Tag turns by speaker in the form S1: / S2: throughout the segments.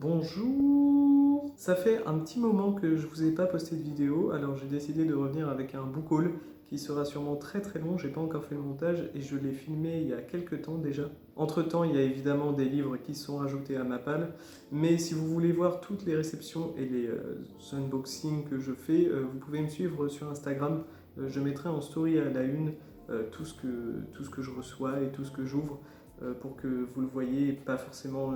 S1: Bonjour! Ça fait un petit moment que je vous ai pas posté de vidéo, alors j'ai décidé de revenir avec un book haul qui sera sûrement très très long, j'ai pas encore fait le montage et je l'ai filmé il y a quelques temps déjà. Entre temps, il y a évidemment des livres qui sont rajoutés à ma palle, mais si vous voulez voir toutes les réceptions et les unboxings que je fais, vous pouvez me suivre sur Instagram. Je mettrai en story à la une tout ce que je reçois et tout ce que j'ouvre pour que vous le voyez et pas forcément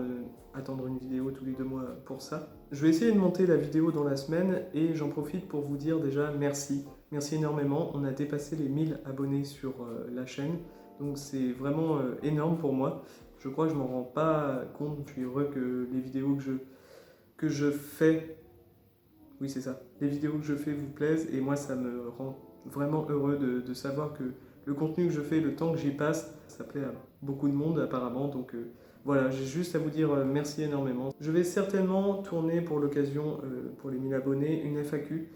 S1: attendre une vidéo tous les 2 mois pour ça. Je vais essayer de monter la vidéo dans la semaine et j'en profite pour vous dire déjà merci. Merci énormément, on a dépassé les 1000 abonnés sur la chaîne, donc c'est vraiment énorme pour moi. Je crois que je m'en rends pas compte, je suis heureux que les vidéos que je fais, oui c'est ça, les vidéos que je fais vous plaisent et moi ça me rend vraiment heureux de savoir que le contenu que je fais, le temps que j'y passe, ça plaît à beaucoup de monde apparemment, donc voilà, j'ai juste à vous dire merci énormément. Je vais certainement tourner pour l'occasion, pour les 1000 abonnés, une FAQ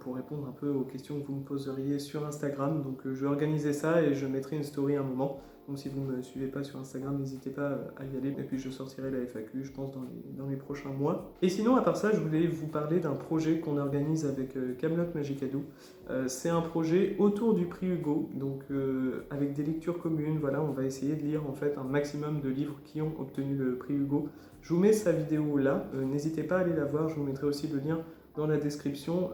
S1: pour répondre un peu aux questions que vous me poseriez sur Instagram. Donc je vais organiser ça et je mettrai une story un moment. Donc si vous ne me suivez pas sur Instagram, n'hésitez pas à y aller. Et puis je sortirai la FAQ, je pense, dans les prochains mois. Et sinon, à part ça, je voulais vous parler d'un projet qu'on organise avec Camelot Magicadou. C'est un projet autour du prix Hugo, donc avec des lectures communes. Voilà, on va essayer de lire en fait un maximum de livres qui ont obtenu le prix Hugo. Je vous mets sa vidéo là, n'hésitez pas à aller la voir, je vous mettrai aussi le lien dans la description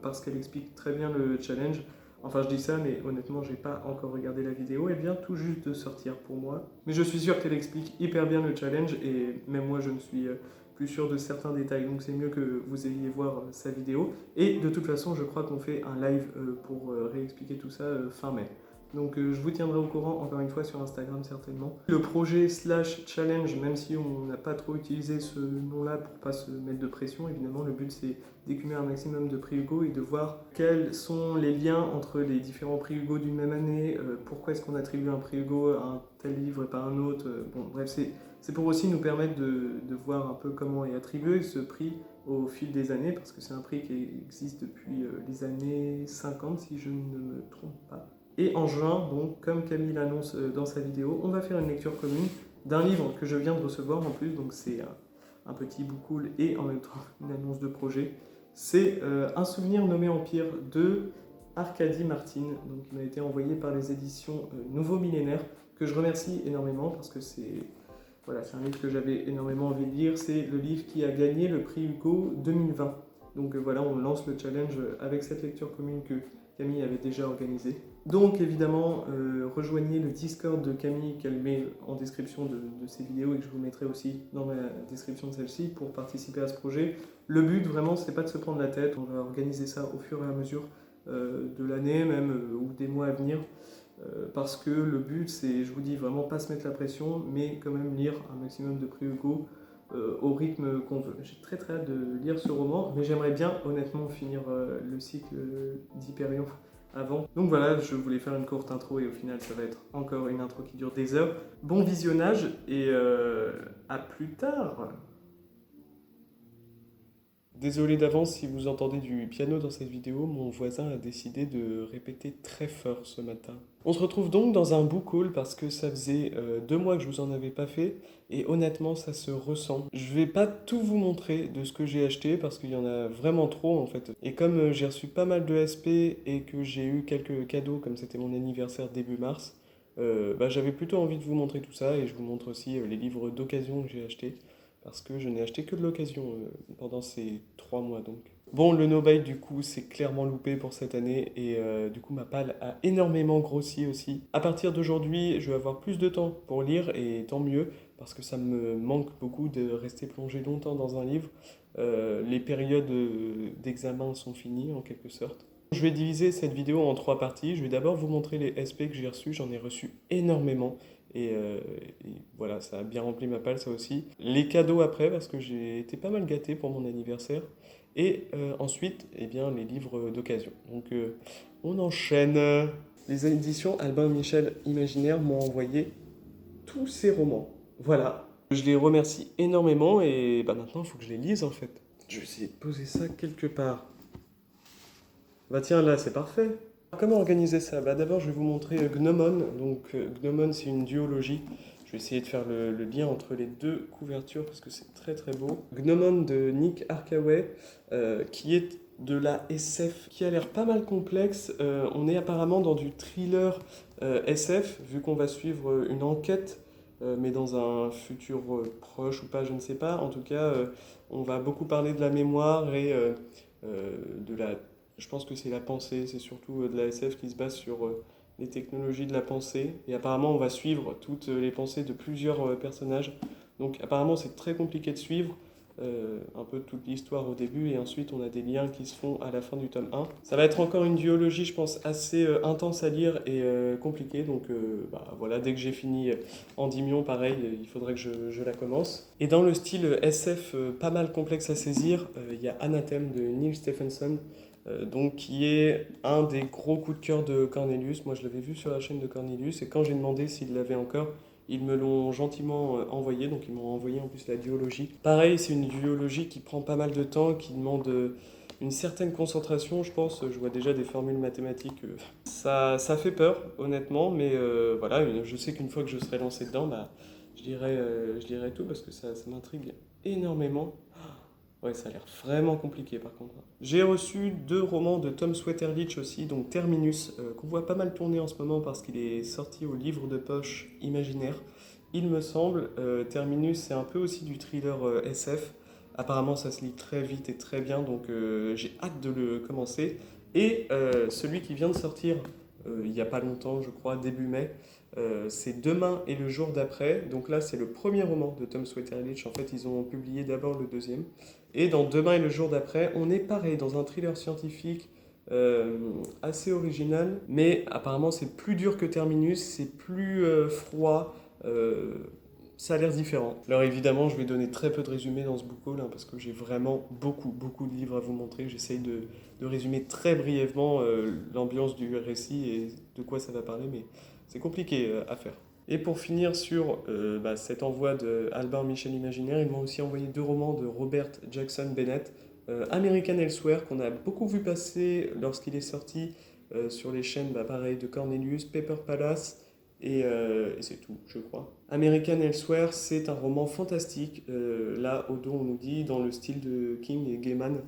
S1: parce qu'elle explique très bien le challenge. Enfin, je dis ça, mais honnêtement, j'ai pas encore regardé la vidéo. Elle vient tout juste de sortir pour moi. Mais je suis sûr qu'elle explique hyper bien le challenge et même moi, je ne suis plus sûr de certains détails. Donc, c'est mieux que vous ayez voir sa vidéo. Et de toute façon, je crois qu'on fait un live pour réexpliquer tout ça fin mai. Donc je vous tiendrai au courant encore une fois sur Instagram certainement. Le projet slash challenge, même si on n'a pas trop utilisé ce nom-là pour pas se mettre de pression, évidemment le but c'est d'écumer un maximum de prix Hugo et de voir quels sont les liens entre les différents prix Hugo d'une même année, pourquoi est-ce qu'on attribue un prix Hugo à un tel livre et pas un autre. Bon bref, c'est pour aussi nous permettre de voir un peu comment est attribué ce prix au fil des années, parce que c'est un prix qui existe depuis les années 50 si je ne me trompe pas. Et en juin, donc, comme Camille l'annonce dans sa vidéo, on va faire une lecture commune d'un livre que je viens de recevoir en plus, donc c'est un petit book cool et en même temps une annonce de projet. C'est Un souvenir nommé Empire de Arkady Martin, donc il m'a été envoyé par les éditions Nouveau Millénaire, que je remercie énormément parce que c'est voilà, un livre que j'avais énormément envie de lire. C'est le livre qui a gagné le prix Hugo 2020. Donc voilà, on lance le challenge avec cette lecture commune que Camille avait déjà organisée. Donc évidemment, rejoignez le Discord de Camille qu'elle met en description de ces vidéos et que je vous mettrai aussi dans la description de celle-ci pour participer à ce projet. Le but vraiment, c'est pas de se prendre la tête, on va organiser ça au fur et à mesure de l'année même ou des mois à venir. Parce que le but, c'est, je vous dis, vraiment pas se mettre la pression, mais quand même lire un maximum de prix Hugo au rythme qu'on veut. J'ai très très hâte de lire ce roman, mais j'aimerais bien honnêtement finir le cycle d'Hyperion avant. Donc voilà, je voulais faire une courte intro et au final ça va être encore une intro qui dure des heures. Bon visionnage et à plus tard. Désolé d'avance si vous entendez du piano dans cette vidéo, mon voisin a décidé de répéter très fort ce matin. On se retrouve donc dans un book haul parce que ça faisait 2 mois que je vous en avais pas fait et honnêtement ça se ressent. Je vais pas tout vous montrer de ce que j'ai acheté parce qu'il y en a vraiment trop en fait. Et comme j'ai reçu pas mal de SP et que j'ai eu quelques cadeaux comme c'était mon anniversaire début mars, j'avais plutôt envie de vous montrer tout ça et je vous montre aussi les livres d'occasion que j'ai achetés parce que je n'ai acheté que de l'occasion pendant ces 3 mois donc. Bon, le no-buy du coup c'est clairement loupé pour cette année et du coup ma palle a énormément grossi aussi. À partir d'aujourd'hui, je vais avoir plus de temps pour lire et tant mieux parce que ça me manque beaucoup de rester plongé longtemps dans un livre. Les périodes d'examen sont finies en quelque sorte. Je vais diviser cette vidéo en 3 parties. Je vais d'abord vous montrer les SP que j'ai reçus. J'en ai reçu énormément. Et voilà, ça a bien rempli ma palle, ça aussi. Les cadeaux après, parce que j'ai été pas mal gâté pour mon anniversaire. Et ensuite, eh bien, les livres d'occasion. Donc, on enchaîne. Les éditions Albin Michel Imaginaire m'ont envoyé tous ces romans. Voilà. Je les remercie énormément et maintenant, il faut que je les lise en fait. Je vais essayer de poser ça quelque part. Bah tiens, là, c'est parfait. Comment organiser ça? D'abord, je vais vous montrer Gnomon. Donc, Gnomon, c'est une duologie. Je vais essayer de faire le lien entre les deux couvertures parce que c'est très très beau. Gnomon de Nick Harkaway, qui est de la SF qui a l'air pas mal complexe. On est apparemment dans du thriller SF, vu qu'on va suivre une enquête, mais dans un futur proche ou pas, je ne sais pas. En tout cas, on va beaucoup parler de la mémoire et de la... Je pense que c'est la pensée, c'est surtout de la SF qui se base sur les technologies de la pensée. Et apparemment, on va suivre toutes les pensées de plusieurs personnages. Donc apparemment, c'est très compliqué de suivre. Un peu toute l'histoire au début et ensuite on a des liens qui se font à la fin du tome 1. Ça va être encore une duologie je pense assez intense à lire et compliquée donc voilà, dès que j'ai fini Endymion pareil il faudrait que je la commence. Et dans le style SF pas mal complexe à saisir, il y a Anathème de Neil Stephenson donc qui est un des gros coups de cœur de Cornelius. Moi je l'avais vu sur la chaîne de Cornelius et quand j'ai demandé s'il l'avait encore, ils me l'ont gentiment envoyé, donc ils m'ont envoyé en plus la duologie. Pareil, c'est une duologie qui prend pas mal de temps, qui demande une certaine concentration, je pense. Je vois déjà des formules mathématiques. Ça fait peur, honnêtement, mais voilà, je sais qu'une fois que je serai lancé dedans, je dirai tout parce que ça m'intrigue énormément. Ouais, ça a l'air vraiment compliqué par contre. J'ai reçu 2 romans de Tom Sweterlich aussi, donc Terminus, qu'on voit pas mal tourner en ce moment parce qu'il est sorti au livre de poche Imaginaire. Il me semble, Terminus c'est un peu aussi du thriller SF. Apparemment ça se lit très vite et très bien, donc j'ai hâte de le commencer. Et celui qui vient de sortir il n'y a pas longtemps, je crois, début mai, c'est Demain et le jour d'après. Donc là c'est le premier roman de Tom Sweterlich. En fait ils ont publié d'abord le deuxième. Et dans Demain et le jour d'après, on est pareil, dans un thriller scientifique assez original, mais apparemment c'est plus dur que Terminus, c'est plus froid, ça a l'air différent. Alors évidemment, je vais donner très peu de résumés dans ce book haul, hein, parce que j'ai vraiment beaucoup de livres à vous montrer. J'essaye de résumer très brièvement l'ambiance du récit et de quoi ça va parler, mais c'est compliqué à faire. Et pour finir sur cet envoi de Albin Michel Imaginaire, ils m'ont aussi envoyé 2 romans de Robert Jackson Bennett, American Elsewhere, qu'on a beaucoup vu passer lorsqu'il est sorti sur les chaînes pareil, de Cornelius, Paper Palace, et c'est tout, je crois. American Elsewhere, c'est un roman fantastique, là, au dos, on nous dit, dans le style de King et Gaiman,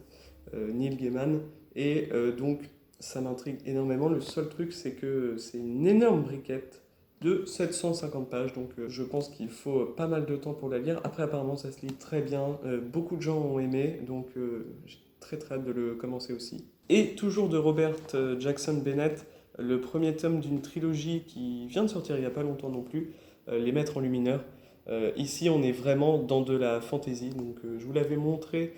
S1: Neil Gaiman, et donc ça m'intrigue énormément. Le seul truc, c'est que c'est une énorme briquette de 750 pages, donc je pense qu'il faut pas mal de temps pour la lire. Après, apparemment, ça se lit très bien, beaucoup de gens ont aimé, donc j'ai très hâte de le commencer aussi. Et toujours de Robert Jackson Bennett, le premier tome d'une trilogie qui vient de sortir il n'y a pas longtemps non plus, Les Maîtres Enlumineurs. Ici, on est vraiment dans de la fantasy, donc je vous l'avais montré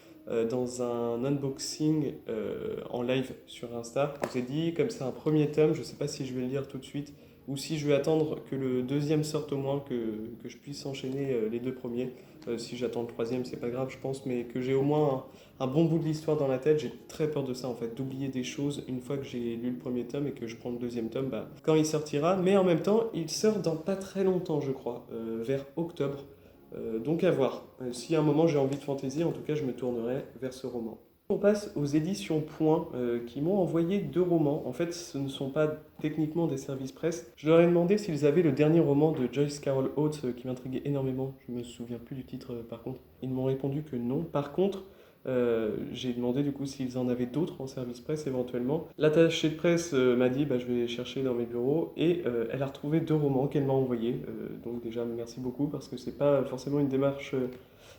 S1: dans un unboxing en live sur Insta. Je vous ai dit, comme c'est un premier tome, je ne sais pas si je vais le lire tout de suite, ou si je vais attendre que le deuxième sorte au moins, que je puisse enchaîner les 2 premiers. Si j'attends le troisième, c'est pas grave, je pense, mais que j'ai au moins un bon bout de l'histoire dans la tête. J'ai très peur de ça, en fait, d'oublier des choses une fois que j'ai lu le premier tome et que je prends le deuxième tome, quand il sortira. Mais en même temps, il sort dans pas très longtemps, je crois, vers octobre. Donc à voir. Si à un moment j'ai envie de fantasy, en tout cas, je me tournerai vers ce roman. On passe aux éditions Point qui m'ont envoyé 2 romans. En fait, ce ne sont pas techniquement des services presse. Je leur ai demandé s'ils avaient le dernier roman de Joyce Carol Oates qui m'intriguait énormément. Je me souviens plus du titre par contre. Ils m'ont répondu que non. Par contre, j'ai demandé du coup s'ils en avaient d'autres en service presse éventuellement. L'attachée de presse m'a dit je vais chercher dans mes bureaux et elle a retrouvé 2 romans qu'elle m'a envoyés. Donc déjà merci beaucoup parce que c'est pas forcément une démarche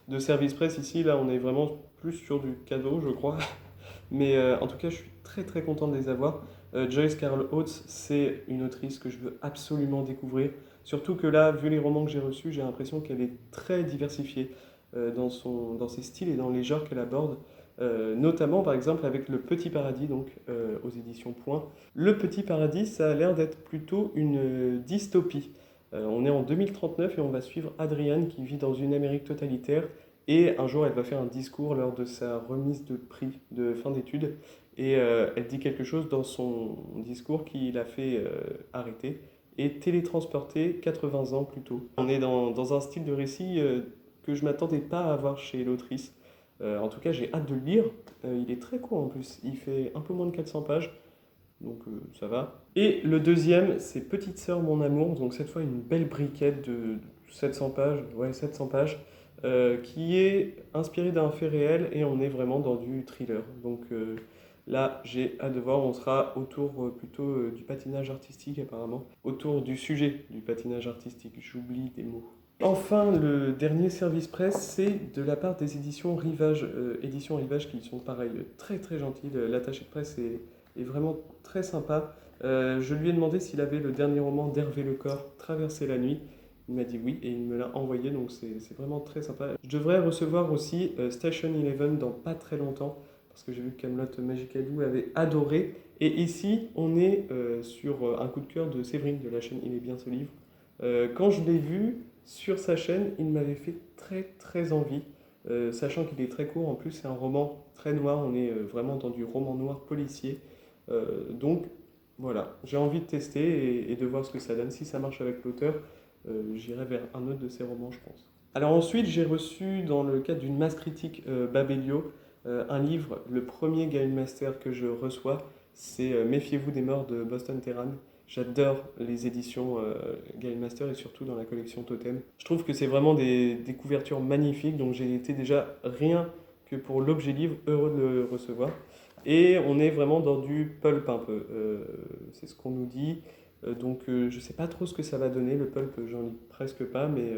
S1: de service presse ici. Là on est vraiment plus sur du cadeau je crois. Mais en tout cas je suis très content de les avoir. Joyce Carol Oates c'est une autrice que je veux absolument découvrir. Surtout que là vu les romans que j'ai reçus j'ai l'impression qu'elle est très diversifiée dans ses styles et dans les genres qu'elle aborde, notamment par exemple avec Le Petit Paradis, donc aux éditions Point. Le Petit Paradis, ça a l'air d'être plutôt une dystopie. On est en 2039 et on va suivre Adrienne qui vit dans une Amérique totalitaire et un jour elle va faire un discours lors de sa remise de prix de fin d'études et elle dit quelque chose dans son discours qui l'a fait arrêter et télétransporter 80 ans plus tôt. On est dans un style de récit que je ne m'attendais pas à avoir chez l'autrice. En tout cas, j'ai hâte de le lire. Il est très court en plus. Il fait un peu moins de 400 pages. Donc ça va. Et le deuxième, c'est Petite sœur, mon amour. Donc cette fois, une belle briquette de 700 pages, ouais, 700 pages, qui est inspiré d'un fait réel et on est vraiment dans du thriller. Donc là, j'ai hâte de voir, on sera autour plutôt du patinage artistique apparemment, autour du sujet du patinage artistique, j'oublie des mots. Enfin, le dernier service presse, c'est de la part des éditions Rivage, éditions Rivage qui sont pareil, très très gentilles. L'attaché de presse est vraiment très sympa. Je lui ai demandé s'il avait le dernier roman d'Hervé Lecor, Traverser la nuit. Il m'a dit oui et il me l'a envoyé, donc c'est vraiment très sympa. Je devrais recevoir aussi Station Eleven dans pas très longtemps, parce que j'ai vu que Kaamelott Magicalou avait adoré. Et ici, on est sur un coup de cœur de Séverine de la chaîne Il est bien ce livre. Quand je l'ai vu sur sa chaîne, il m'avait fait très très envie, sachant qu'il est très court. En plus, c'est un roman très noir, on est vraiment dans du roman noir policier. Donc voilà, j'ai envie de tester et de voir ce que ça donne. Si ça marche avec l'auteur, j'irai vers un autre de ses romans, je pense. Alors ensuite, j'ai reçu, dans le cadre d'une masse critique Babelio, un livre, le premier Game Master que je reçois, c'est Méfiez-vous des morts de Boston Terran. J'adore les éditions Game Master et surtout dans la collection Totem. Je trouve que c'est vraiment des couvertures magnifiques, donc j'ai été déjà rien que pour l'objet livre heureux de le recevoir. Et on est vraiment dans du pulp un peu, c'est ce qu'on nous dit. Donc je ne sais pas trop ce que ça va donner, le pulp j'en lis presque pas, mais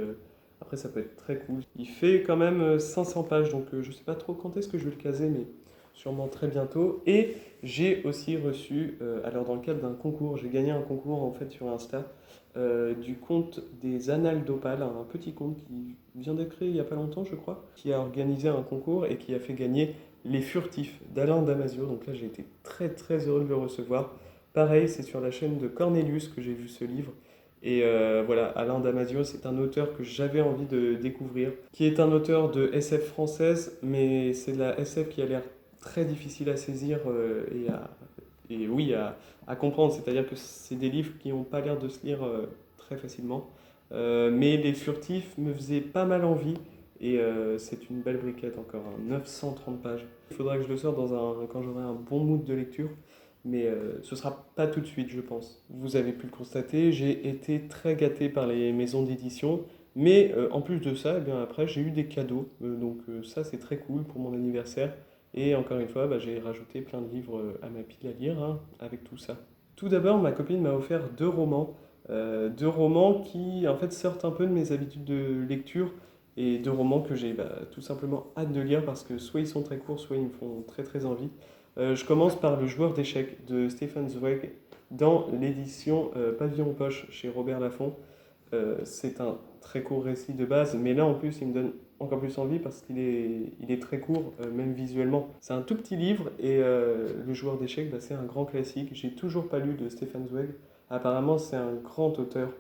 S1: après ça peut être très cool. Il fait quand même 500 pages, donc je ne sais pas trop quand est-ce que je vais le caser, mais sûrement très bientôt. Et j'ai aussi reçu, alors dans le cadre d'un concours, j'ai gagné un concours en fait sur Insta, du conte des Annales d'Opale, un petit conte qui vient d'être créé il n'y a pas longtemps je crois, qui a organisé un concours et qui a fait gagner Les Furtifs d'Alain Damasio. Donc là j'ai été très très heureux de le recevoir. Pareil, c'est sur la chaîne de Cornelius que j'ai vu ce livre. Et voilà, Alain Damasio, c'est un auteur que j'avais envie de découvrir, qui est un auteur de SF française, mais c'est de la SF qui a l'air très difficile à saisir et oui, à comprendre. C'est-à-dire que c'est des livres qui n'ont pas l'air de se lire très facilement. Mais Les Furtifs me faisaient pas mal envie et c'est une belle briquette encore, hein, 930 pages. Il faudra que je le sorte quand j'aurai un bon mood de lecture, mais ce sera pas tout de suite, je pense. Vous avez pu le constater, j'ai été très gâté par les maisons d'édition, mais en plus de ça, eh bien, après j'ai eu des cadeaux, donc ça c'est très cool pour mon anniversaire. Et encore une fois, bah, j'ai rajouté plein de livres à ma pile à lire hein, avec tout ça. Tout d'abord, ma copine m'a offert deux romans qui en fait sortent un peu de mes habitudes de lecture et deux romans que j'ai tout simplement hâte de lire parce que soit ils sont très courts, soit ils me font très très envie. Je commence par Le joueur d'échecs de Stefan Zweig dans l'édition Pavillon Poche chez Robert Laffont. C'est un très court récit de base, mais là en plus il me donne encore plus envie parce qu'il est très court, même visuellement. C'est un tout petit livre et Le joueur d'échecs, c'est un grand classique. J'ai toujours pas lu de Stefan Zweig. Apparemment c'est un grand auteur.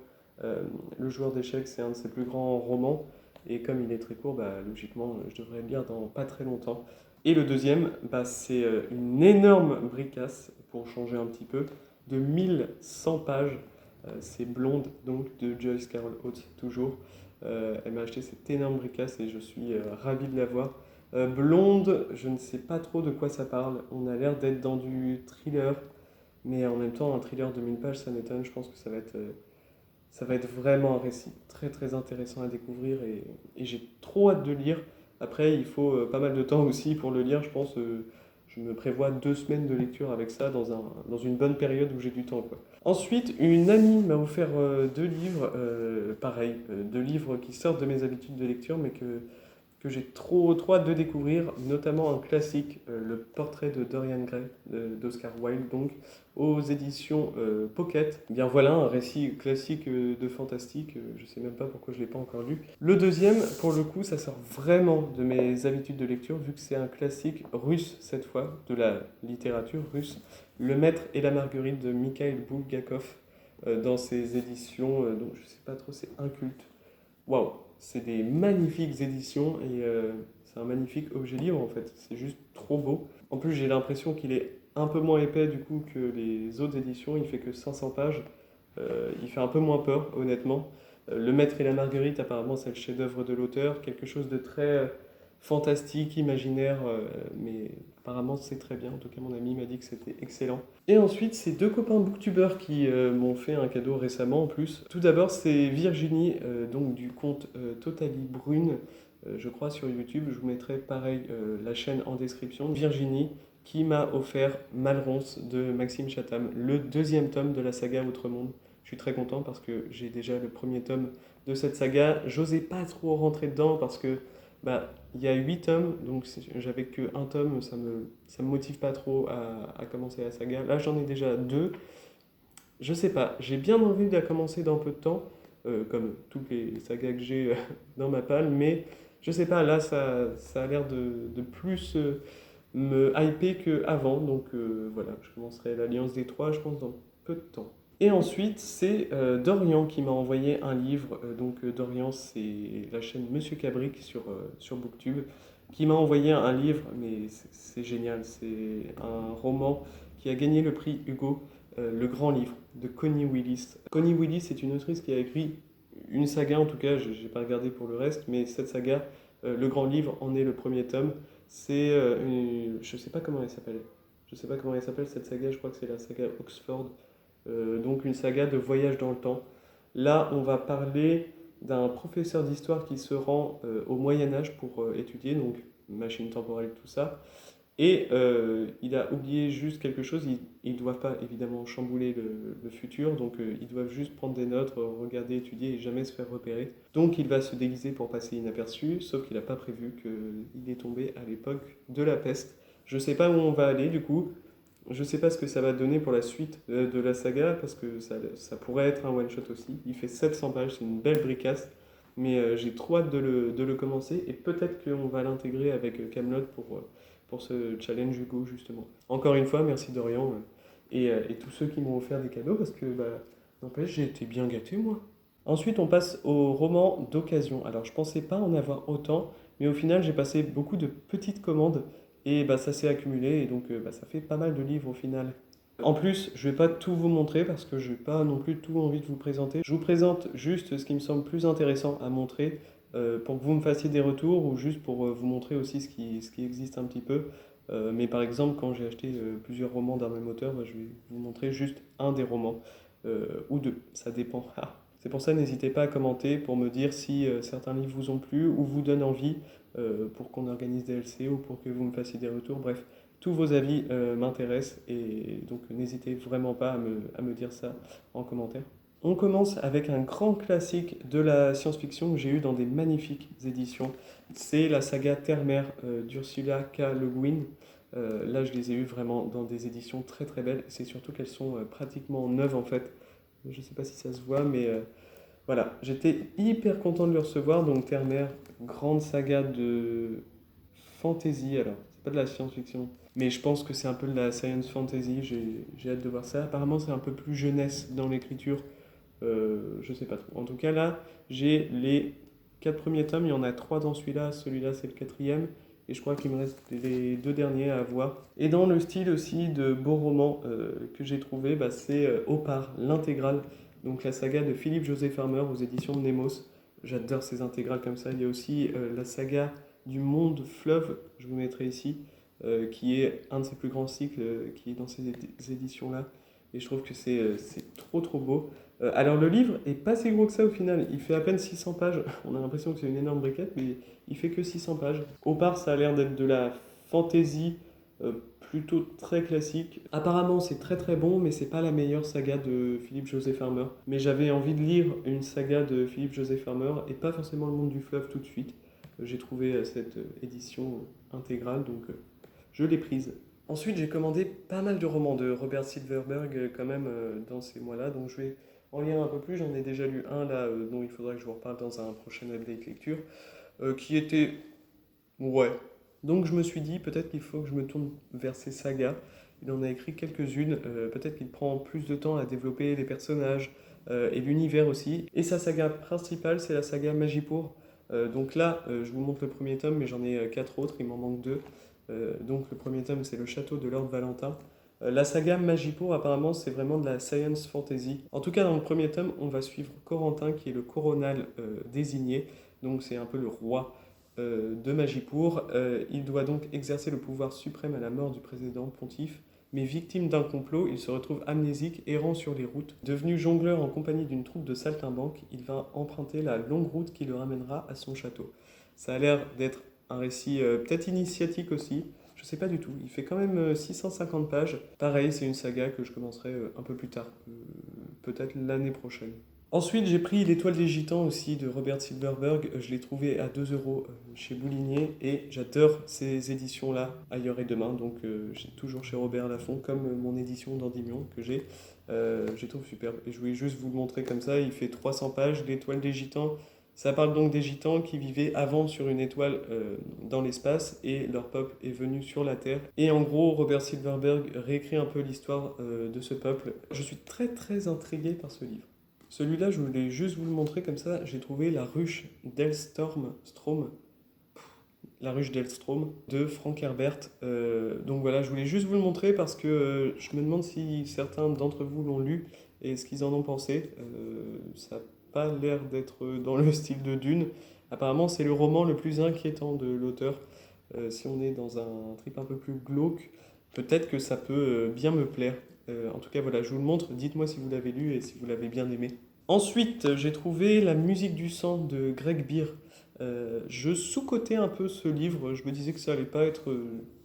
S1: Le joueur d'échecs, c'est un de ses plus grands romans. Et comme il est très court, logiquement, je devrais le lire dans pas très longtemps. Et le deuxième, c'est une énorme bricasse, pour changer un petit peu, de 1100 pages. C'est Blonde, donc, de Joyce Carol Oates, toujours. Elle m'a acheté cette énorme bricasse et je suis ravi de l'avoir. Blonde, je ne sais pas trop de quoi ça parle. On a l'air d'être dans du thriller, mais en même temps, un thriller de 1000 pages, ça m'étonne. Je pense que ça va être vraiment un récit très très intéressant à découvrir et j'ai trop hâte de lire. Après, il faut pas mal de temps aussi pour le lire, je pense. Je me prévois 2 semaines de lecture avec ça dans une bonne période où j'ai du temps, quoi. Ensuite, une amie m'a offert deux livres, pareil, deux livres qui sortent de mes habitudes de lecture, mais que j'ai trop hâte de découvrir, notamment un classique, Le portrait de Dorian Gray d'Oscar Wilde, donc aux éditions Pocket. Eh bien voilà, un récit classique de fantastique, je sais même pas pourquoi je ne l'ai pas encore lu. Le deuxième, pour le coup, ça sort vraiment de mes habitudes de lecture, vu que c'est un classique russe cette fois, de la littérature russe, Le Maître et la Marguerite de Mikhail Bulgakov, dans ses éditions, donc je sais pas trop, c'est Inculte. Waouh, c'est des magnifiques éditions et c'est un magnifique objet livre en fait. C'est juste trop beau. En plus, j'ai l'impression qu'il est un peu moins épais du coup que les autres éditions. Il fait que 500 pages. Il fait un peu moins peur, honnêtement. Le Maître et la Marguerite, apparemment, c'est le chef-d'œuvre de l'auteur. Quelque chose de très fantastique, imaginaire, mais apparemment c'est très bien, en tout cas mon ami m'a dit que c'était excellent. Et ensuite, c'est deux copains booktubeurs qui m'ont fait un cadeau récemment en plus. Tout d'abord, c'est Virginie, donc du compte Totally Brune, je crois sur YouTube. Je vous mettrai pareil la chaîne en description. Virginie qui m'a offert Malronce de Maxime Chatham, le deuxième tome de la saga Outremonde. Je suis très content parce que j'ai déjà le premier tome de cette saga. J'osais pas trop rentrer dedans parce que bah, il y a 8 tomes, donc j'avais que un tome, ça me motive pas trop à commencer la saga. Là, j'en ai déjà deux. Je sais pas, j'ai bien envie de la commencer dans peu de temps, comme toutes les sagas que j'ai dans ma palle, mais je sais pas, là, ça a l'air de plus me hyper qu'avant, donc voilà, je commencerai l'Alliance des Trois, je pense, dans peu de temps. Et ensuite, c'est Dorian qui m'a envoyé un livre. Dorian, c'est la chaîne Monsieur Cabric sur Booktube, qui m'a envoyé un livre, mais c'est génial. C'est un roman qui a gagné le prix Hugo, Le Grand Livre, de Connie Willis. Connie Willis est une autrice qui a écrit une saga, en tout cas, je n'ai pas regardé pour le reste, mais cette saga, Le Grand Livre, en est le premier tome. C'est, je sais pas comment elle s'appelle. Je sais pas comment elle s'appelle cette saga, je crois que c'est la saga Oxford. Donc une saga de voyage dans le temps. Là, on va parler d'un professeur d'histoire qui se rend au Moyen Âge pour étudier, donc machine temporelle, tout ça. Et il a oublié juste quelque chose, ils ne doivent pas évidemment chambouler le futur, donc ils doivent juste prendre des notes, regarder, étudier et jamais se faire repérer. Donc il va se déguiser pour passer inaperçu, sauf qu'il n'a pas prévu qu'il est tombé à l'époque de la peste. Je ne sais pas où on va aller du coup, je ne sais pas ce que ça va donner pour la suite de la saga, parce que ça pourrait être un one-shot aussi. Il fait 700 pages, c'est une belle bricasse, mais j'ai trop hâte de le commencer, et peut-être qu'on va l'intégrer avec Camelot pour ce challenge Hugo, justement. Encore une fois, merci Dorian et tous ceux qui m'ont offert des cadeaux, parce que, bah, n'empêche, j'ai été bien gâté, moi. Ensuite, on passe au roman d'occasion. Alors, je pensais pas en avoir autant, mais au final, j'ai passé beaucoup de petites commandes et bah, ça s'est accumulé et donc bah, ça fait pas mal de livres au final. En plus, je vais pas tout vous montrer parce que je n'ai pas non plus tout envie de vous présenter. Je vous présente juste ce qui me semble plus intéressant à montrer pour que vous me fassiez des retours ou juste pour vous montrer aussi ce qui existe un petit peu. Mais par exemple, quand j'ai acheté plusieurs romans d'un même auteur, bah, je vais vous montrer juste un des romans ou deux, ça dépend. C'est pour ça, n'hésitez pas à commenter pour me dire si certains livres vous ont plu ou vous donnent envie pour qu'on organise des LC ou pour que vous me fassiez des retours. Bref, tous vos avis m'intéressent et donc n'hésitez vraiment pas à me dire ça en commentaire. On commence avec un grand classique de la science-fiction que j'ai eu dans des magnifiques éditions. C'est la saga Terre-Mère d'Ursula K. Le Guin. Là, je les ai eues vraiment dans des éditions très très belles. C'est surtout qu'elles sont pratiquement neuves en fait. Je ne sais pas si ça se voit, mais voilà, j'étais hyper content de le recevoir. Donc Terre-Mère, grande saga de fantasy. Alors, c'est pas de la science-fiction, mais je pense que c'est un peu de la science fantasy. J'ai hâte de voir ça. Apparemment, c'est un peu plus jeunesse dans l'écriture. Je sais pas trop. En tout cas, là, j'ai les 4 premiers tomes. Il y en a 3 dans celui-là. Celui-là, c'est le quatrième. Et je crois qu'il me reste les 2 derniers à voir. Et dans le style aussi de beaux romans que j'ai trouvé, bah, c'est Opar, l'intégrale. Donc la saga de Philippe José Farmer aux éditions de Nemos. J'adore ces intégrales comme ça. Il y a aussi la saga du monde fleuve, je vous mettrai ici, qui est un de ses plus grands cycles, qui est dans ces éditions-là. Et je trouve que c'est trop trop beau. Alors le livre est pas si gros que ça au final, il fait à peine 600 pages. On a l'impression que c'est une énorme briquette, mais il fait que 600 pages. Au part, ça a l'air d'être de la fantasy plutôt très classique. Apparemment, c'est très très bon, mais c'est pas la meilleure saga de Philippe José Farmer. Mais j'avais envie de lire une saga de Philippe José Farmer et pas forcément Le Monde du Fleuve tout de suite. J'ai trouvé cette édition intégrale, donc je l'ai prise. Ensuite, j'ai commandé pas mal de romans de Robert Silverberg quand même dans ces mois-là, donc je vais en lire un peu plus. J'en ai déjà lu un là dont il faudra que je vous reparle dans un prochain update lecture, qui était ouais. Donc je me suis dit peut-être qu'il faut que je me tourne vers ces sagas. Il en a écrit quelques-unes. Peut-être qu'il prend plus de temps à développer les personnages et l'univers aussi. Et sa saga principale, c'est la saga Magipour. Donc là, je vous montre le premier tome, mais j'en ai 4 autres. Il m'en manque 2. Donc le premier tome, c'est le château de Lord Valentin. La saga Magipour, apparemment, c'est vraiment de la science fantasy. En tout cas, dans le premier tome, on va suivre Corentin, qui est le coronal désigné. Donc c'est un peu le roi de Magipour. Il doit donc exercer le pouvoir suprême à la mort du président pontife, mais victime d'un complot, il se retrouve amnésique, errant sur les routes. Devenu jongleur en compagnie d'une troupe de saltimbanques, il va emprunter la longue route qui le ramènera à son château. Ça a l'air d'être un récit peut-être initiatique aussi, je sais pas du tout. Il fait quand même 650 pages. Pareil, c'est une saga que je commencerai un peu plus tard, peut-être l'année prochaine. Ensuite, j'ai pris L'Étoile des Gitans aussi de Robert Silverberg. Je l'ai trouvé à 2 euros chez Boulinier et j'adore ces éditions-là, Ailleurs et Demain. Donc, j'ai toujours chez Robert Laffont, comme mon édition d'Endymion que j'ai. Je les trouve superbe. Et je voulais juste vous le montrer comme ça. Il fait 300 pages, L'Étoile des Gitans. Ça parle donc des Gitans qui vivaient avant sur une étoile dans l'espace et leur peuple est venu sur la Terre. Et en gros, Robert Silverberg réécrit un peu l'histoire de ce peuple. Je suis très très intrigué par ce livre. Celui-là, je voulais juste vous le montrer comme ça. J'ai trouvé La ruche d'Elstrom, La ruche d'Elstrom de Frank Herbert. Donc voilà, je voulais juste vous le montrer parce que je me demande si certains d'entre vous l'ont lu et ce qu'ils en ont pensé. Ça n'a pas l'air d'être dans le style de Dune. Apparemment, c'est le roman le plus inquiétant de l'auteur. Si on est dans un trip un peu plus glauque, peut-être que ça peut bien me plaire. En tout cas, voilà, je vous le montre. Dites-moi si vous l'avez lu et si vous l'avez bien aimé. Ensuite, j'ai trouvé La musique du sang de Greg Beer. Je sous-cotais un peu ce livre. Je me disais que ça allait pas être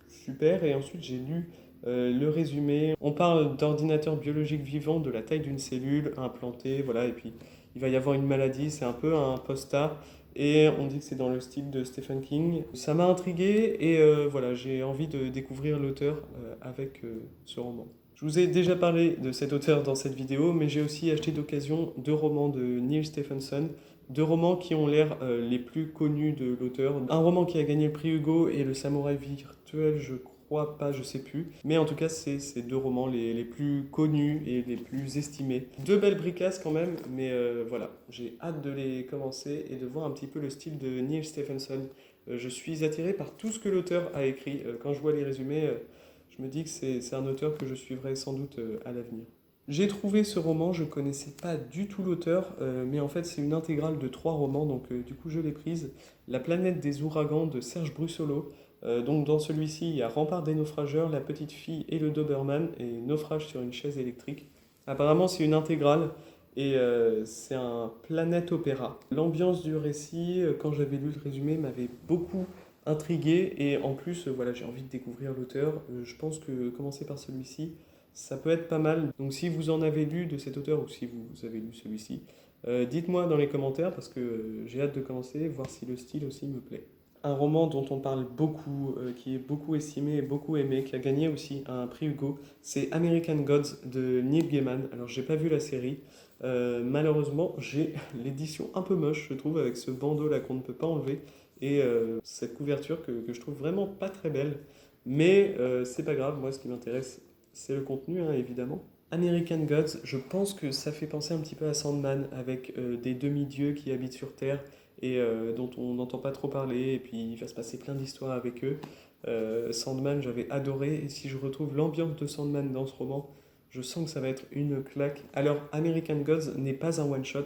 S1: super. Et ensuite, j'ai lu le résumé. On parle d'ordinateurs biologiques vivants de la taille d'une cellule implantée. Voilà, et puis il va y avoir une maladie. C'est un peu un post-it. Et on dit que c'est dans le style de Stephen King. Ça m'a intrigué et voilà, j'ai envie de découvrir l'auteur avec ce roman. Je vous ai déjà parlé de cet auteur dans cette vidéo, mais j'ai aussi acheté d'occasion 2 romans de Neil Stephenson, 2 romans qui ont l'air les plus connus de l'auteur. Un roman qui a gagné le prix Hugo et Le Samouraï virtuel, je crois pas, je sais plus. Mais en tout cas, c'est ces 2 romans les plus connus et les plus estimés. 2 belles bricasses quand même, mais voilà, j'ai hâte de les commencer et de voir un petit peu le style de Neil Stephenson. Je suis attiré par tout ce que l'auteur a écrit. Quand je vois les résumés, je me dis que c'est un auteur que je suivrai sans doute à l'avenir. J'ai trouvé ce roman, je ne connaissais pas du tout l'auteur, mais en fait c'est une intégrale de 3 romans, donc du coup je l'ai prise. La planète des ouragans de Serge Brussolo. Donc dans celui-ci, il y a Rempart des naufrageurs, La petite fille et le Doberman, et Naufrage sur une chaise électrique. Apparemment c'est une intégrale, et c'est un planète opéra. L'ambiance du récit, quand j'avais lu le résumé, m'avait beaucoup intrigué et en plus voilà, j'ai envie de découvrir l'auteur. Je pense que commencer par celui-ci, ça peut être pas mal. Donc si vous en avez lu de cet auteur ou si vous avez lu celui-ci, dites-moi dans les commentaires parce que j'ai hâte de commencer, voir si le style aussi me plaît. Un roman dont on parle beaucoup, qui est beaucoup estimé et beaucoup aimé, qui a gagné aussi un prix Hugo, c'est American Gods de Neil Gaiman. Alors j'ai pas vu la série, malheureusement j'ai l'édition un peu moche je trouve avec ce bandeau là qu'on ne peut pas enlever et cette couverture que je trouve vraiment pas très belle. Mais c'est pas grave, moi ce qui m'intéresse c'est le contenu hein, évidemment. American Gods, je pense que ça fait penser un petit peu à Sandman avec des demi-dieux qui habitent sur Terre et dont on n'entend pas trop parler et puis il va se passer plein d'histoires avec eux. Sandman j'avais adoré et si je retrouve l'ambiance de Sandman dans ce roman, je sens que ça va être une claque. Alors American Gods n'est pas un one-shot.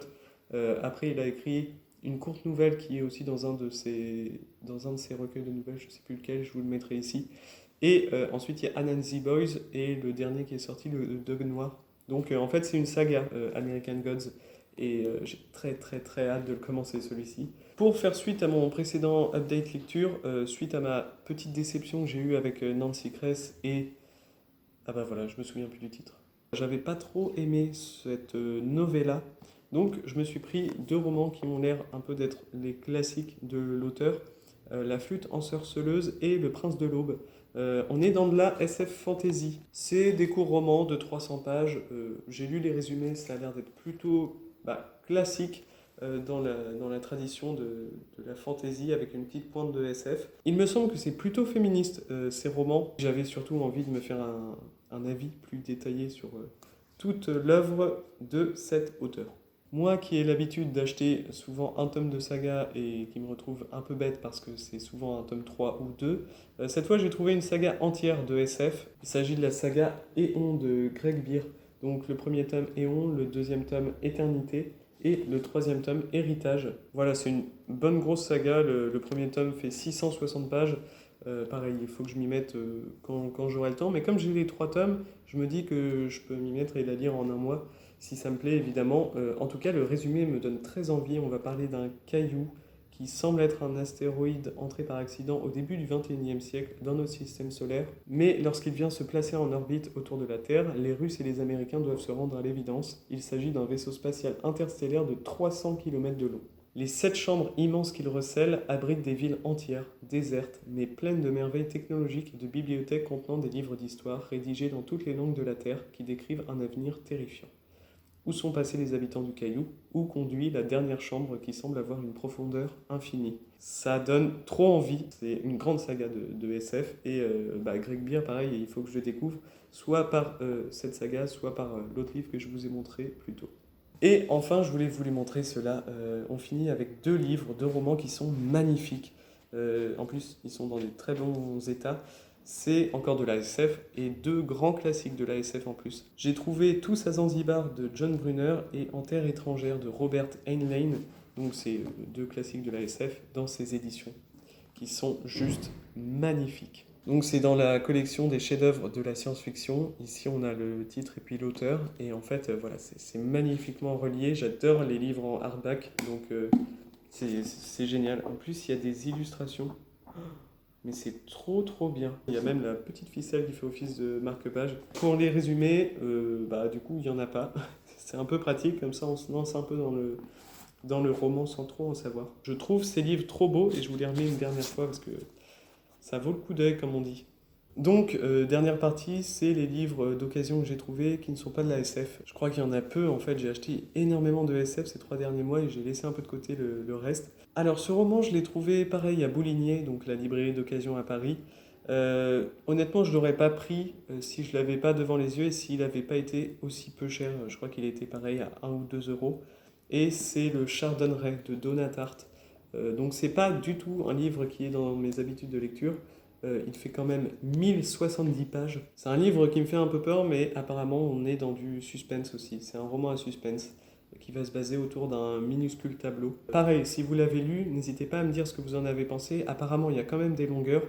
S1: Après il a écrit une courte nouvelle qui est aussi dans un de ses recueils de nouvelles, je ne sais plus lequel, je vous le mettrai ici. Et ensuite, il y a Anansi Boys et le dernier qui est sorti, le Dogue Noir. Donc en fait, c'est une saga, American Gods. Et j'ai très très très hâte de le commencer celui-ci. Pour faire suite à mon précédent update lecture, suite à ma petite déception que j'ai eue avec Nancy Kress et... Ah bah voilà, je me souviens plus du titre. J'avais pas trop aimé cette novella. Donc je me suis pris 2 romans qui ont l'air un peu d'être les classiques de l'auteur. La flûte ensorceleuse et Le prince de l'aube. On est dans de la SF fantasy. C'est des courts romans de 300 pages. J'ai lu les résumés, ça a l'air d'être plutôt classique dans la tradition de la fantasy avec une petite pointe de SF. Il me semble que c'est plutôt féministe ces romans. J'avais surtout envie de me faire un avis plus détaillé sur toute l'œuvre de cet auteur. Moi qui ai l'habitude d'acheter souvent un tome de saga et qui me retrouve un peu bête parce que c'est souvent un tome 3 ou 2, cette fois j'ai trouvé une saga entière de SF. Il s'agit de la saga Éon de Greg Beer. Donc le premier tome Éon, le deuxième tome Éternité et le troisième tome, Héritage. Voilà, c'est une bonne grosse saga. Le premier tome fait 660 pages. Pareil, il faut que je m'y mette quand j'aurai le temps. Mais comme j'ai les trois tomes, je me dis que je peux m'y mettre et la lire en un mois, si ça me plaît évidemment. En tout cas, le résumé me donne très envie. On va parler d'un caillou qui semble être un astéroïde entré par accident au début du 21e siècle dans notre système solaire. Mais lorsqu'il vient se placer en orbite autour de la Terre, les Russes et les Américains doivent se rendre à l'évidence. Il s'agit d'un vaisseau spatial interstellaire de 300 km de long. Les 7 chambres immenses qu'il recèle abritent des villes entières, désertes, mais pleines de merveilles technologiques et de bibliothèques contenant des livres d'histoire rédigés dans toutes les langues de la Terre qui décrivent un avenir terrifiant. Où sont passés les habitants du caillou? Où conduit la dernière chambre qui semble avoir une profondeur infinie? Ça donne trop envie. C'est une grande saga de SF. Et Greg Bear, pareil, il faut que je le découvre, soit par cette saga, soit par l'autre livre que je vous ai montré plus tôt. Et enfin, je voulais vous les montrer ceux-là. On finit avec 2 livres, 2 romans qui sont magnifiques. En plus, ils sont dans des très bons états. C'est encore de la SF et 2 grands classiques de la SF en plus. J'ai trouvé Tous à Zanzibar de John Brunner et En terre étrangère de Robert Heinlein. Donc c'est 2 classiques de la SF dans ces éditions qui sont juste magnifiques. Donc c'est dans la collection des chefs-d'œuvre de la science-fiction. Ici on a le titre et puis l'auteur. Et en fait voilà, c'est magnifiquement relié. J'adore les livres en hardback, donc c'est génial. En plus il y a des illustrations. Mais c'est trop trop bien. Il y a même la petite ficelle qui fait office de marque-page. Pour les résumer, du coup il n'y en a pas. C'est un peu pratique, comme ça on se lance un peu dans le roman sans trop en savoir. Je trouve ces livres trop beaux et je vous les remets une dernière fois parce que ça vaut le coup d'œil, comme on dit. Donc, dernière partie, c'est les livres d'occasion que j'ai trouvés qui ne sont pas de la SF. Je crois qu'il y en a peu, en fait. J'ai acheté énormément de SF ces 3 derniers mois et j'ai laissé un peu de côté le reste. Alors, ce roman, je l'ai trouvé pareil à Bouligné, donc la librairie d'occasion à Paris. Honnêtement, je ne l'aurais pas pris si je ne l'avais pas devant les yeux et s'il n'avait pas été aussi peu cher. Je crois qu'il était pareil à 1 ou 2 euros. Et c'est le Chardonneret de Donatart. Donc c'est pas du tout un livre qui est dans mes habitudes de lecture. Il fait quand même 1070 pages. C'est un livre qui me fait un peu peur, mais apparemment on est dans du suspense aussi. C'est un roman à suspense qui va se baser autour d'un minuscule tableau. Pareil, si vous l'avez lu, n'hésitez pas à me dire ce que vous en avez pensé. Apparemment il y a quand même des longueurs.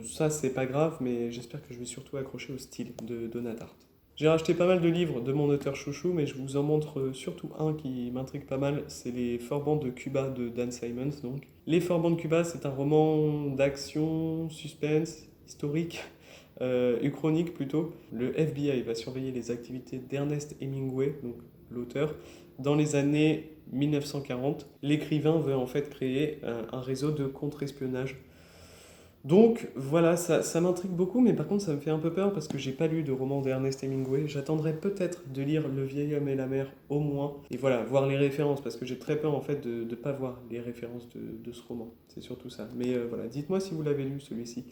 S1: Ça c'est pas grave, mais j'espère que je vais surtout accrocher au style de Donatart. J'ai racheté pas mal de livres de mon auteur chouchou, mais je vous en montre surtout un qui m'intrigue pas mal, c'est Les Forbans de Cuba de Dan Simmons. Donc. Les Forbans de Cuba, c'est un roman d'action, suspense, historique, uchronique plutôt. Le FBI va surveiller les activités d'Ernest Hemingway, donc l'auteur, dans les années 1940. L'écrivain veut en fait créer un réseau de contre-espionnage. Donc voilà, ça m'intrigue beaucoup, mais par contre ça me fait un peu peur parce que j'ai pas lu de roman d'Ernest Hemingway. J'attendrai peut-être de lire Le vieil homme et la mer au moins, et voilà, voir les références, parce que j'ai très peur en fait de ne pas voir les références de ce roman. C'est surtout ça. Mais voilà, dites-moi si vous l'avez lu celui-ci,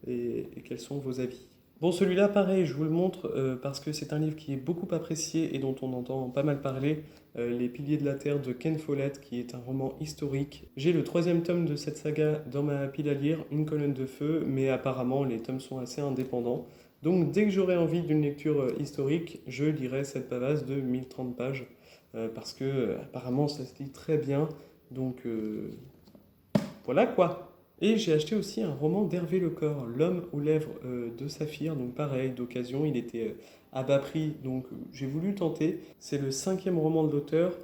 S1: et quels sont vos avis. Bon, celui-là, pareil, je vous le montre parce que c'est un livre qui est beaucoup apprécié et dont on entend pas mal parler. Les Piliers de la Terre de Ken Follett, qui est un roman historique. J'ai le 3e tome de cette saga dans ma pile à lire, Une colonne de feu, mais apparemment les tomes sont assez indépendants. Donc dès que j'aurai envie d'une lecture historique, je lirai cette pavasse de 1030 pages parce que apparemment ça se lit très bien. Donc voilà quoi. Et j'ai acheté aussi un roman d'Hervé Lecor, L'homme aux lèvres de saphir. Donc pareil, d'occasion, il était à bas prix, donc j'ai voulu tenter. C'est le 5e roman de l'auteur.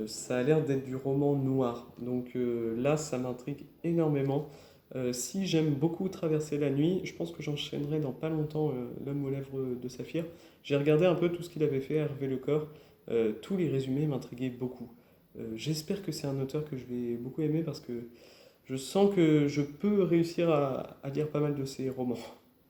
S1: Ça a l'air d'être du roman noir. Donc là, ça m'intrigue énormément. Si j'aime beaucoup Traverser la nuit, je pense que j'enchaînerai dans pas longtemps L'homme aux lèvres de saphir. J'ai regardé un peu tout ce qu'il avait fait, Hervé Lecor. Tous les résumés m'intriguaient beaucoup. J'espère que c'est un auteur que je vais beaucoup aimer parce que je sens que je peux réussir à lire pas mal de ses romans.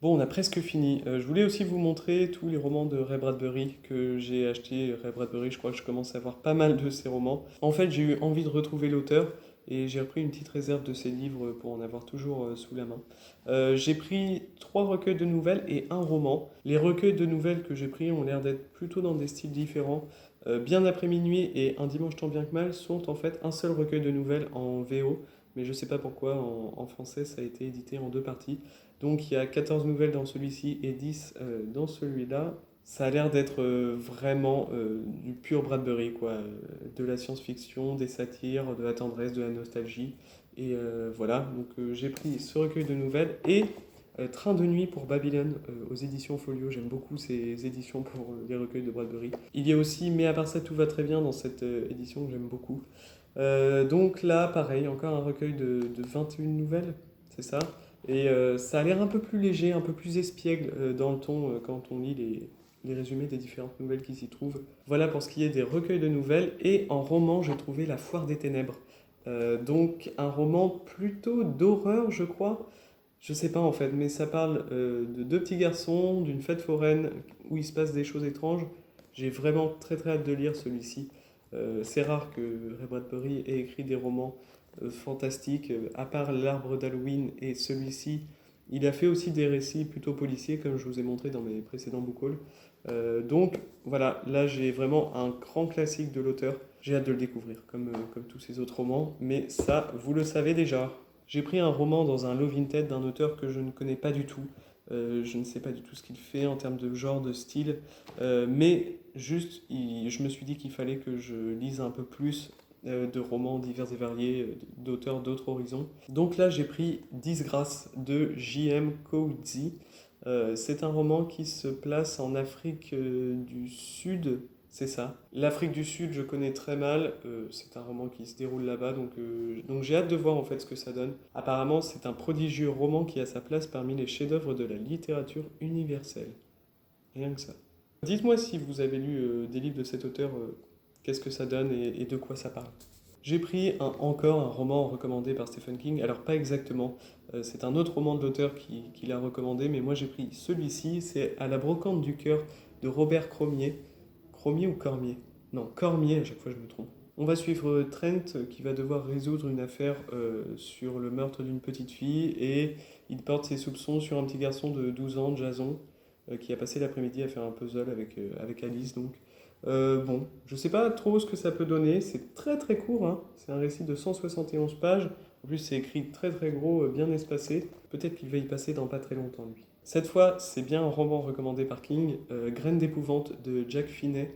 S1: Bon, on a presque fini. Je voulais aussi vous montrer tous les romans de Ray Bradbury que j'ai achetés. Ray Bradbury, je crois que je commence à avoir pas mal de ses romans. En fait, j'ai eu envie de retrouver l'auteur et j'ai repris une petite réserve de ses livres pour en avoir toujours sous la main. J'ai pris 3 recueils de nouvelles et un roman. Les recueils de nouvelles que j'ai pris ont l'air d'être plutôt dans des styles différents. Bien après minuit et Un dimanche tant bien que mal sont en fait un seul recueil de nouvelles en VO, mais je ne sais pas pourquoi en français ça a été édité en 2 parties. Donc il y a 14 nouvelles dans celui-ci et 10 dans celui-là. Ça a l'air d'être vraiment du pur Bradbury, quoi. De la science-fiction, des satires, de la tendresse, de la nostalgie. Et voilà, donc j'ai pris ce recueil de nouvelles et Train de nuit pour Babylone aux éditions Folio. J'aime beaucoup ces éditions pour les recueils de Bradbury. Il y a aussi Mais à part ça, tout va très bien dans cette édition que j'aime beaucoup. Donc là, pareil, encore un recueil de 21 nouvelles, c'est ça. Et ça a l'air un peu plus léger, un peu plus espiègle dans le ton quand on lit les résumés des différentes nouvelles qui s'y trouvent. Voilà pour ce qui est des recueils de nouvelles. Et en roman, j'ai trouvé La Foire des Ténèbres. Donc un roman plutôt d'horreur, je crois. Je sais pas en fait, mais ça parle de deux petits garçons, d'une fête foraine où il se passe des choses étranges. J'ai vraiment très très hâte de lire celui-ci. C'est rare que Ray Bradbury ait écrit des romans fantastiques, à part L'Arbre d'Halloween et celui-ci. Il a fait aussi des récits plutôt policiers, comme je vous ai montré dans mes précédents book hauls. Donc voilà, là j'ai vraiment un grand classique de l'auteur. J'ai hâte de le découvrir, comme tous ses autres romans, mais ça, vous le savez déjà. J'ai pris un roman dans un Love in Ted d'un auteur que je ne connais pas du tout. Je ne sais pas du tout ce qu'il fait en termes de genre, de style, mais juste, je me suis dit qu'il fallait que je lise un peu plus de romans divers et variés, d'auteurs d'autres horizons. Donc là, j'ai pris Disgrâce de J.M. Coetzee. C'est un roman qui se place en Afrique du Sud, c'est ça. L'Afrique du Sud, je connais très mal. C'est un roman qui se déroule là-bas, donc j'ai hâte de voir en fait ce que ça donne. Apparemment, c'est un prodigieux roman qui a sa place parmi les chefs-d'œuvre de la littérature universelle. Rien que ça. Dites-moi si vous avez lu des livres de cet auteur, qu'est-ce que ça donne et de quoi ça parle. J'ai pris encore un roman recommandé par Stephen King. Alors pas exactement, c'est un autre roman de l'auteur qui l'a recommandé, mais moi j'ai pris celui-ci, c'est À la brocante du cœur de Robert Cromier. Cromier ou Cormier? Non, Cormier, à chaque fois je me trompe. On va suivre Trent qui va devoir résoudre une affaire sur le meurtre d'une petite fille et il porte ses soupçons sur un petit garçon de 12 ans, Jason, qui a passé l'après-midi à faire un puzzle avec Alice. Donc, bon, je sais pas trop ce que ça peut donner. C'est très très court, hein. C'est un récit de 171 pages. En plus, c'est écrit très très gros, bien espacé. Peut-être qu'il va y passer dans pas très longtemps, lui. Cette fois, c'est bien un roman recommandé par King, Graines d'épouvante de Jack Finney.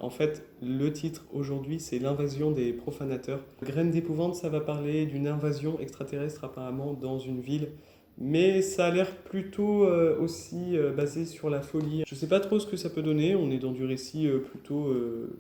S1: En fait, le titre aujourd'hui, c'est L'invasion des profanateurs. Graines d'épouvante, ça va parler d'une invasion extraterrestre apparemment dans une ville. Mais ça a l'air plutôt aussi basé sur la folie. Je sais pas trop ce que ça peut donner. On est dans du récit plutôt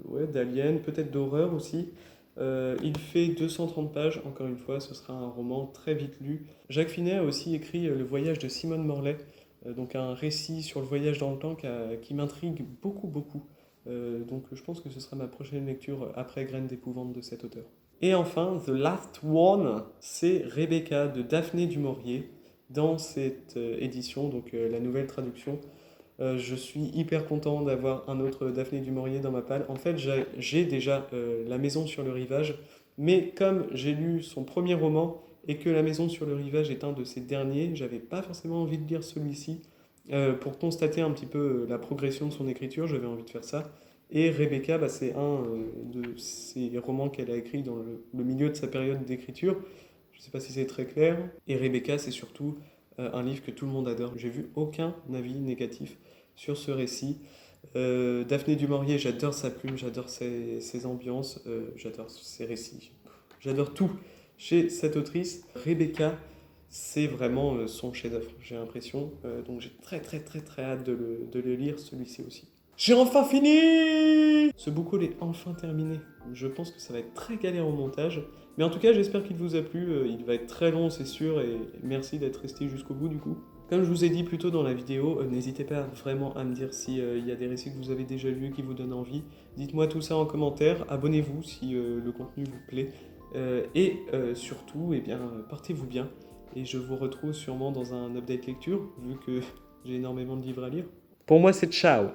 S1: ouais, d'alien, peut-être d'horreur aussi. Il fait 230 pages, encore une fois, ce sera un roman très vite lu. Jacques Finet a aussi écrit Le voyage de Simone Morley, donc un récit sur le voyage dans le temps qui m'intrigue beaucoup, beaucoup. Donc je pense que ce sera ma prochaine lecture après Graines d'épouvante de cet auteur. Et enfin, The Last One, c'est Rebecca de Daphné du Maurier dans cette édition, donc la nouvelle traduction. Je suis hyper content d'avoir un autre Daphné du Maurier dans ma palle. En fait, j'ai déjà La Maison sur le rivage, mais comme j'ai lu son premier roman et que La Maison sur le rivage est un de ses derniers, j'avais pas forcément envie de lire celui-ci. Pour constater un petit peu la progression de son écriture, j'avais envie de faire ça. Et Rebecca, bah, c'est un de ses romans qu'elle a écrit dans le milieu de sa période d'écriture. Je ne sais pas si c'est très clair. Et Rebecca, c'est surtout un livre que tout le monde adore. J'ai vu aucun avis négatif sur ce récit. Daphné du Maurier, j'adore sa plume, j'adore ses ambiances, j'adore ses récits. J'adore tout chez cette autrice. Rebecca, c'est vraiment son chef-d'œuvre, j'ai l'impression. Donc j'ai très très très très hâte de le lire, celui-ci aussi. J'ai enfin fini! Ce book haul est enfin terminé. Je pense que ça va être très galère au montage. Mais en tout cas, j'espère qu'il vous a plu. Il va être très long, c'est sûr. Et merci d'être resté jusqu'au bout, du coup. Comme je vous ai dit plus tôt dans la vidéo, n'hésitez pas vraiment à me dire s'il y a des récits que vous avez déjà lus qui vous donnent envie. Dites-moi tout ça en commentaire. Abonnez-vous si le contenu vous plaît. Et surtout, eh bien, portez-vous bien. Et je vous retrouve sûrement dans un update lecture, vu que j'ai énormément de livres à lire. Pour moi, c'est ciao!